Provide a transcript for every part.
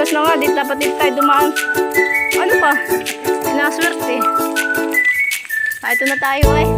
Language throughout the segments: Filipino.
Oras na nga, dapat dito tayo dumaan. Ano pa? Pinaswerte. Ito na tayo eh.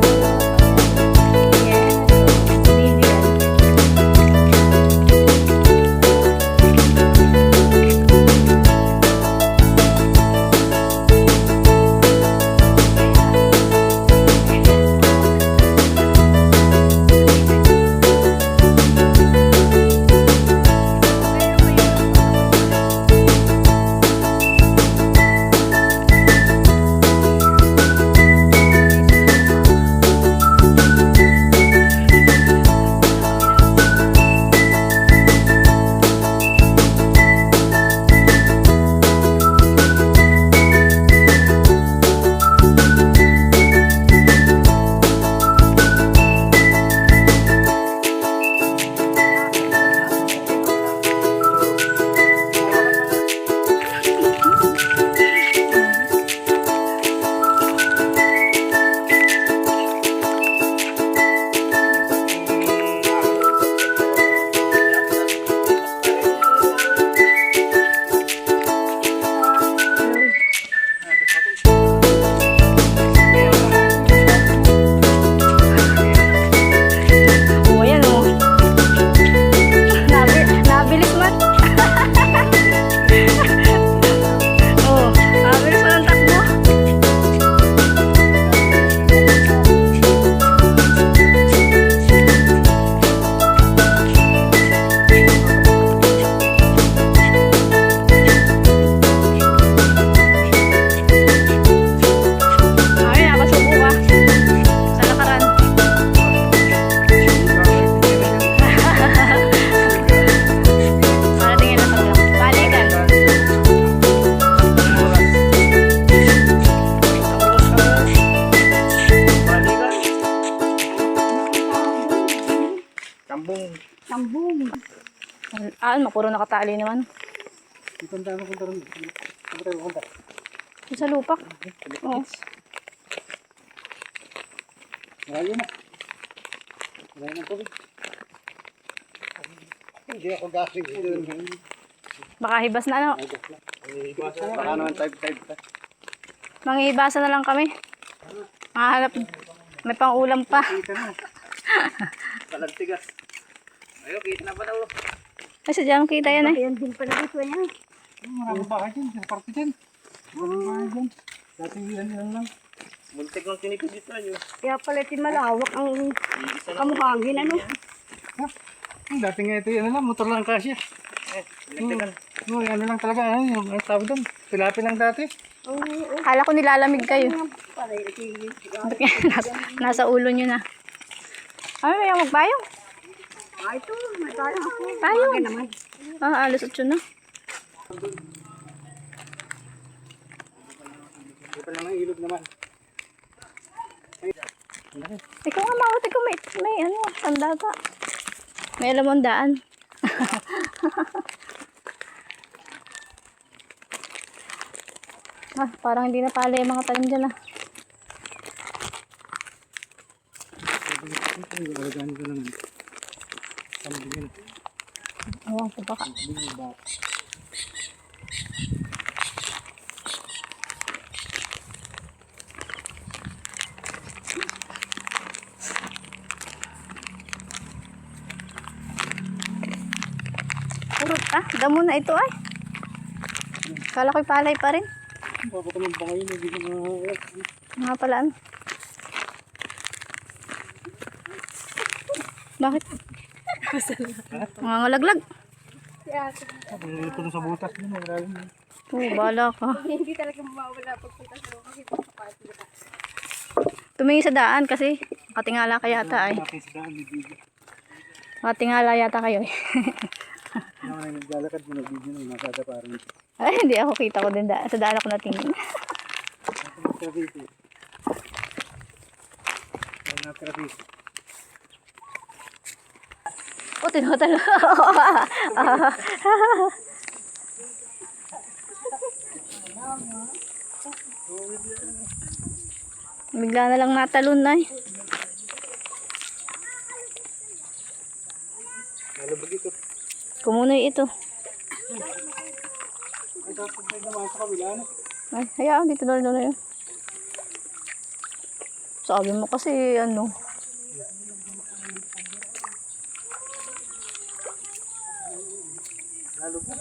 Tambong. Mapuro nakatali naman. Punta na punta ron. Punta. Sa lupak. Oo. Malayo na. Malayo na tubig. Hindi ako gasing. Makahibas na ano. Baka naman type. Manghihibasa na lang kami. Mahanap. May pang ulam pa. Palagtigas. Ayo, kita na pa daw. Ay, sadyang kita yan eh. Yan din pala ito niya. Maraming bahay dyan. Party dyan. Maraming bahay dyan. Dati yan lang. Muntik lang tinipid dito. Kaya pala ito malawak ang kamuhangin ano. Dati nga ito yan lang. Motor lang kasya. Ano lang talaga. Yung tawag doon. Pilapi lang dati. Kala ko nilalamig kayo. Nasa ulo nyo na. Ay, may magbayong. Ito, may tayo ako. Tayo. Naman. Alas 8 na. Ito pa naman ilog naman. Ikaw nga mawat, ikaw may ano, sandaga. May alam mong daan. Parang hindi na pala yung mga tanim dyan ah. Alagaan ko naman. Pambigyan. Awang ko baka. Purot damo na ito ay. Kala ko'y palay pa rin. Bakit naman ba ngayon? Hindi ko Mga palaan. Bakit? Mga ngalaglag. Ito sa butas. Oo, bala ka. Hindi talaga mawawala pagpunta sa loob kasi Tumingin sa daan kasi katingala ka yata ay. Katingala yata kayo eh. Naglalakad mo na video nung nakada parang. Ay, hindi ako kita ko din sa daan ako natingin. O, tinutalo. Bigla na lang natalon na eh. Nalabag ito. Kumunoy ito. Tapos may naman sa kabila, ano? Ay, hayaan, dito na yun. Sabi mo kasi, ano, Lalo po.